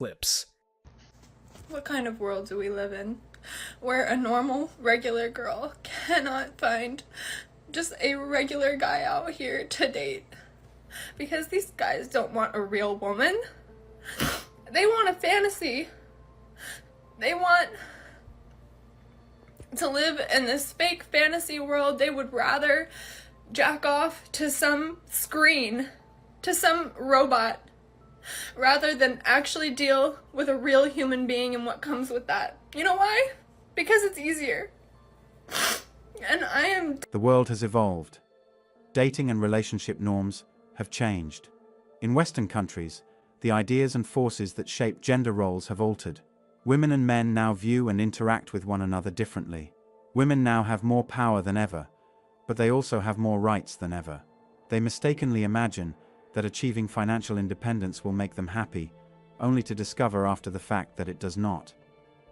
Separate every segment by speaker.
Speaker 1: Lips.
Speaker 2: What kind of world do we live in where a normal, regular girl cannot find just a regular guy out here to date? Because these guys don't want a real woman. They want a fantasy. They want to live in this fake fantasy world. They would rather jack off to some screen, to some robot, rather than actually deal with a real human being and what comes with that. You know why? Because it's easier. And I am...
Speaker 3: The world has evolved. Dating and relationship norms have changed. In Western countries, the ideas and forces that shape gender roles have altered. Women and men now view and interact with one another differently. Women now have more power than ever, but they also have more rights than ever. They mistakenly imagine that achieving financial independence will make them happy, only to discover after the fact that it does not.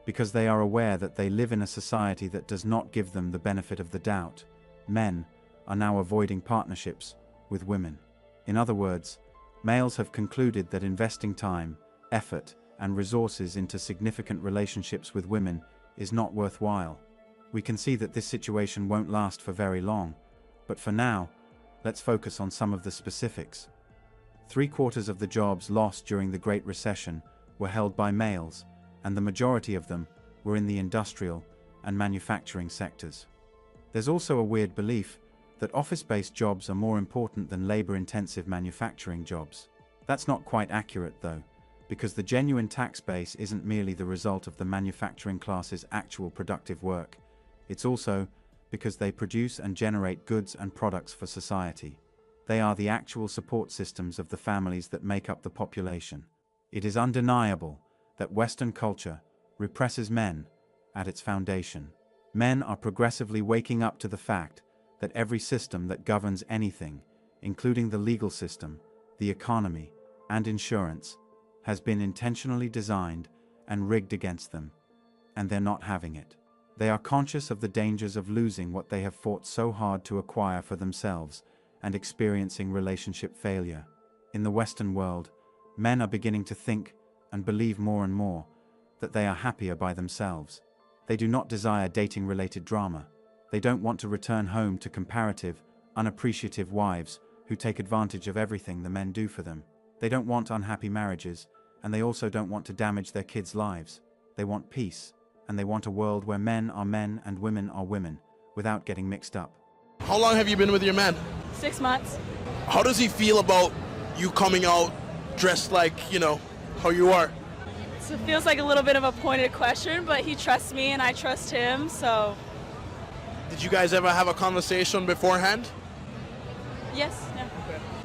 Speaker 3: Because they are aware that they live in a society that does not give them the benefit of the doubt, men are now avoiding partnerships with women. In other words, males have concluded that investing time, effort, and resources into significant relationships with women is not worthwhile. We can see that this situation won't last for very long, but for now, let's focus on some of the specifics. 3/4 of the jobs lost during the Great Recession were held by males, and the majority of them were in the industrial and manufacturing sectors. There's also a weird belief that office-based jobs are more important than labor-intensive manufacturing jobs. That's not quite accurate though, because the genuine tax base isn't merely the result of the manufacturing class's actual productive work, it's also because they produce and generate goods and products for society. They are the actual support systems of the families that make up the population. It is undeniable that Western culture represses men at its foundation. Men are progressively waking up to the fact that every system that governs anything, including the legal system, the economy, and insurance, has been intentionally designed and rigged against them, and they're not having it. They are conscious of the dangers of losing what they have fought so hard to acquire for themselves and experiencing relationship failure. In the Western world, men are beginning to think and believe more and more that they are happier by themselves. They do not desire dating-related drama. They don't want to return home to comparative, unappreciative wives who take advantage of everything the men do for them. They don't want unhappy marriages, and they also don't want to damage their kids' lives. They want peace, and they want a world where men are men and women are women, without getting mixed up.
Speaker 4: How long have you been with your man?
Speaker 5: 6 months.
Speaker 4: How does he feel about you coming out dressed like, how you are?
Speaker 5: So it feels like a little bit of a pointed question, but he trusts me and I trust him, so
Speaker 4: Did you guys ever have a conversation beforehand?
Speaker 5: yes. Yeah.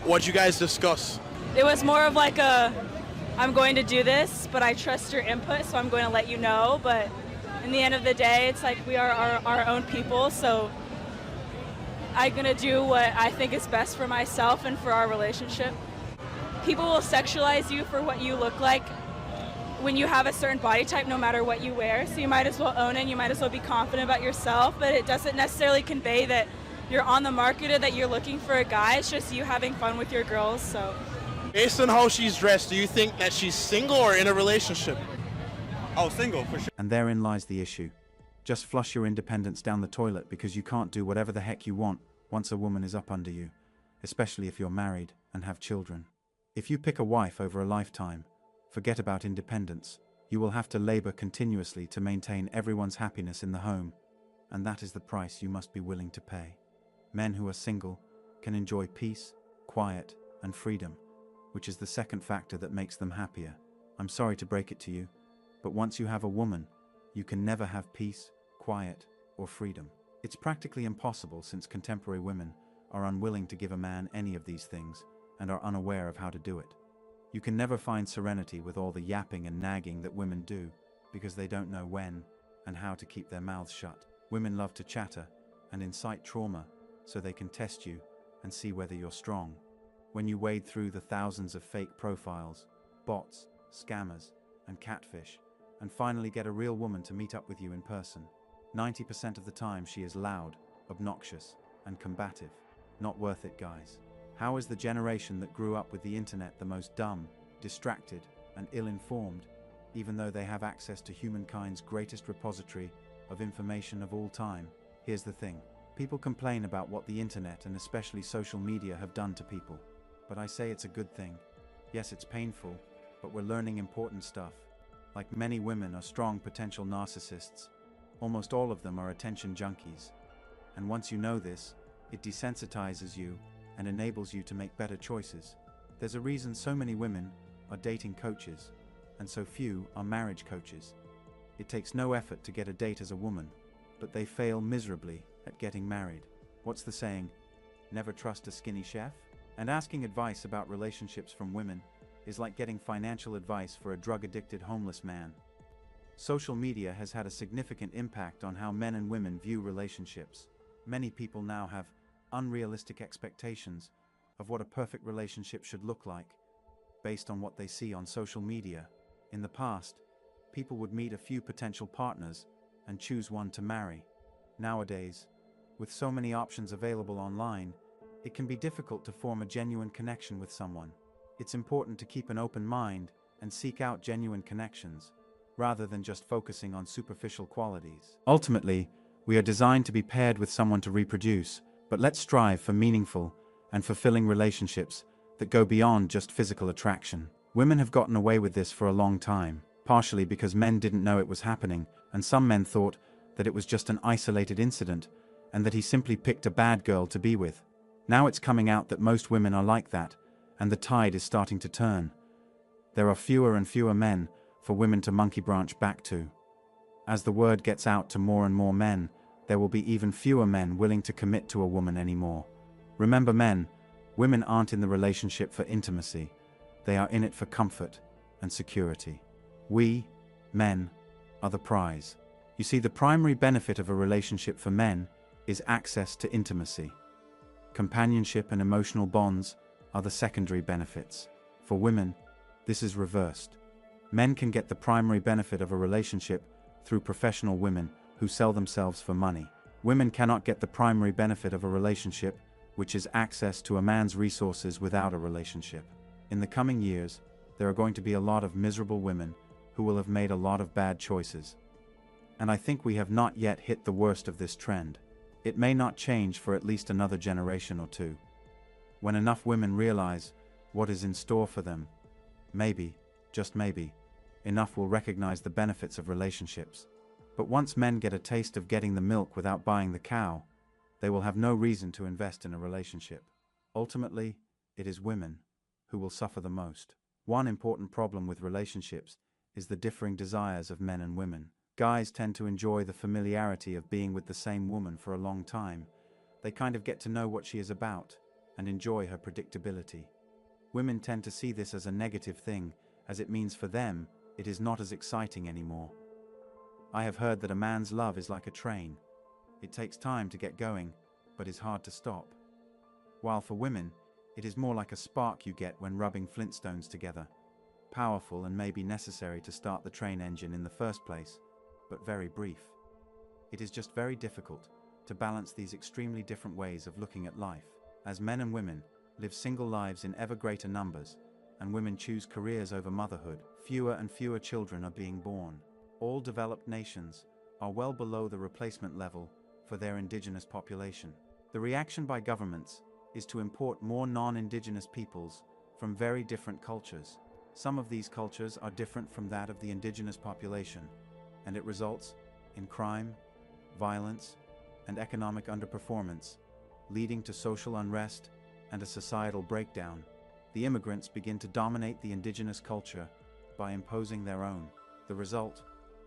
Speaker 4: What'd you guys discuss?
Speaker 5: It was more of like I'm going to do this, but I trust your input, so I'm going to let you know. But in the end of the day, it's like we are our own people, so I'm going to do what I think is best for myself and for our relationship. People will sexualize you for what you look like when you have a certain body type, no matter what you wear. So you might as well own it, you might as well be confident about yourself, but it doesn't necessarily convey that you're on the market or that you're looking for a guy. It's just you having fun with your girls, so.
Speaker 4: Based on how she's dressed, do you think that she's single or in a relationship?
Speaker 6: Oh, single, for sure.
Speaker 3: And therein lies the issue. Just flush your independence down the toilet because you can't do whatever the heck you want once a woman is up under you, especially if you're married and have children. If you pick a wife over a lifetime, forget about independence. You will have to labor continuously to maintain everyone's happiness in the home, and that is the price you must be willing to pay. Men who are single can enjoy peace, quiet, and freedom, which is the second factor that makes them happier. I'm sorry to break it to you, but once you have a woman, you can never have peace, quiet, or freedom. It's practically impossible since contemporary women are unwilling to give a man any of these things and are unaware of how to do it. You can never find serenity with all the yapping and nagging that women do because they don't know when and how to keep their mouths shut. Women love to chatter and incite trauma so they can test you and see whether you're strong. When you wade through the thousands of fake profiles, bots, scammers, and catfish, and finally get a real woman to meet up with you in person, 90% of the time she is loud, obnoxious, and combative. Not worth it, guys. How is the generation that grew up with the internet the most dumb, distracted, and ill-informed, even though they have access to humankind's greatest repository of information of all time. Here's the thing. People complain about what the internet and especially social media have done to people. But I say it's a good thing. Yes, it's painful, but we're learning important stuff. Like many women are strong potential narcissists. Almost all of them are attention junkies. And once you know this, it desensitizes you and enables you to make better choices. There's a reason so many women are dating coaches, and so few are marriage coaches. It takes no effort to get a date as a woman, but they fail miserably at getting married. What's the saying? Never trust a skinny chef? And asking advice about relationships from women is like getting financial advice for a drug-addicted homeless man. Social media has had a significant impact on how men and women view relationships. Many people now have unrealistic expectations of what a perfect relationship should look like, based on what they see on social media. In the past, people would meet a few potential partners and choose one to marry. Nowadays, with so many options available online, it can be difficult to form a genuine connection with someone. It's important to keep an open mind and seek out genuine connections, rather than just focusing on superficial qualities. Ultimately, we are designed to be paired with someone to reproduce, but let's strive for meaningful and fulfilling relationships that go beyond just physical attraction. Women have gotten away with this for a long time, partially because men didn't know it was happening, and some men thought that it was just an isolated incident and that he simply picked a bad girl to be with. Now it's coming out that most women are like that, and the tide is starting to turn. There are fewer and fewer men for women to monkey branch back to. As the word gets out to more and more men, there will be even fewer men willing to commit to a woman anymore. Remember, men, women aren't in the relationship for intimacy. They are in it for comfort and security. We, men, are the prize. You see, the primary benefit of a relationship for men is access to intimacy. Companionship and emotional bonds are the secondary benefits. For women, this is reversed. Men can get the primary benefit of a relationship through professional women who sell themselves for money. Women cannot get the primary benefit of a relationship, which is access to a man's resources without a relationship. In the coming years, there are going to be a lot of miserable women who will have made a lot of bad choices. And I think we have not yet hit the worst of this trend. It may not change for at least another generation or two. When enough women realize what is in store for them, maybe, just maybe, enough will recognize the benefits of relationships. But once men get a taste of getting the milk without buying the cow, they will have no reason to invest in a relationship. Ultimately, it is women who will suffer the most. One important problem with relationships is the differing desires of men and women. Guys tend to enjoy the familiarity of being with the same woman for a long time. They kind of get to know what she is about and enjoy her predictability. Women tend to see this as a negative thing, as it means for them it is not as exciting anymore. I have heard that a man's love is like a train. It takes time to get going, but is hard to stop. While for women, it is more like a spark you get when rubbing flintstones together. Powerful and maybe necessary to start the train engine in the first place, but very brief. It is just very difficult to balance these extremely different ways of looking at life. As men and women live single lives in ever greater numbers, and women choose careers over motherhood, fewer and fewer children are being born. All developed nations are well below the replacement level for their indigenous population. The reaction by governments is to import more non-indigenous peoples from very different cultures. Some of these cultures are different from that of the indigenous population, and it results in crime, violence, and economic underperformance, leading to social unrest and a societal breakdown. The immigrants begin to dominate the indigenous culture by imposing their own. The result,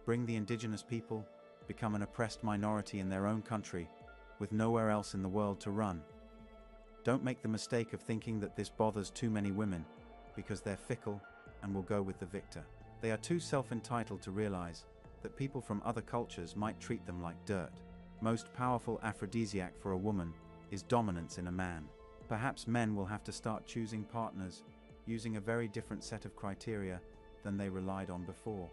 Speaker 3: bring the indigenous people become an oppressed minority in their own country, with nowhere else in the world to run. Don't make the mistake of thinking that this bothers too many women, because they're fickle and will go with the victor. They are too self-entitled to realize that people from other cultures might treat them like dirt. Most powerful aphrodisiac for a woman is dominance in a man. Perhaps men will have to start choosing partners using a very different set of criteria than they relied on before.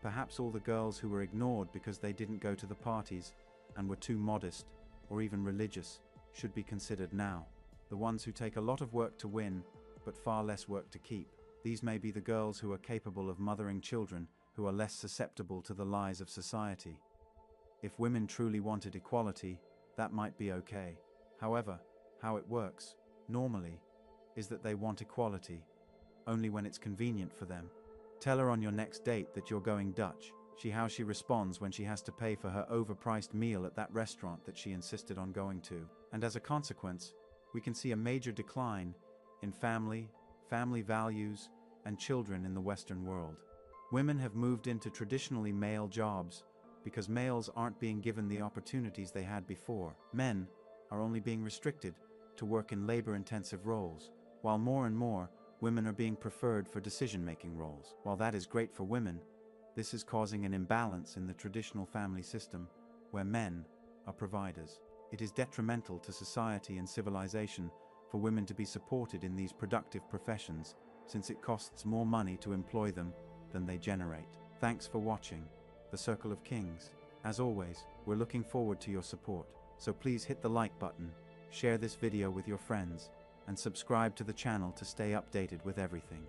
Speaker 3: Perhaps all the girls who were ignored because they didn't go to the parties and were too modest or even religious should be considered now. The ones who take a lot of work to win but far less work to keep. These may be the girls who are capable of mothering children who are less susceptible to the lies of society. If women truly wanted equality, that might be okay. However, how it works, normally, is that they want equality, only when it's convenient for them. Tell her on your next date that you're going Dutch. See how she responds when she has to pay for her overpriced meal at that restaurant that she insisted on going to. And as a consequence, we can see a major decline in family values, and children in the Western world. Women have moved into traditionally male jobs because males aren't being given the opportunities they had before. Men are only being restricted to work in labor-intensive roles, while more and more women are being preferred for decision-making roles. While that is great for women, this is causing an imbalance in the traditional family system where men are providers. It is detrimental to society and civilization for women to be supported in these productive professions, since it costs more money to employ them than they generate. Thanks for watching The Circle of Kings. As always, we're looking forward to your support, so please hit the like button, share this video with your friends, and subscribe to the channel to stay updated with everything.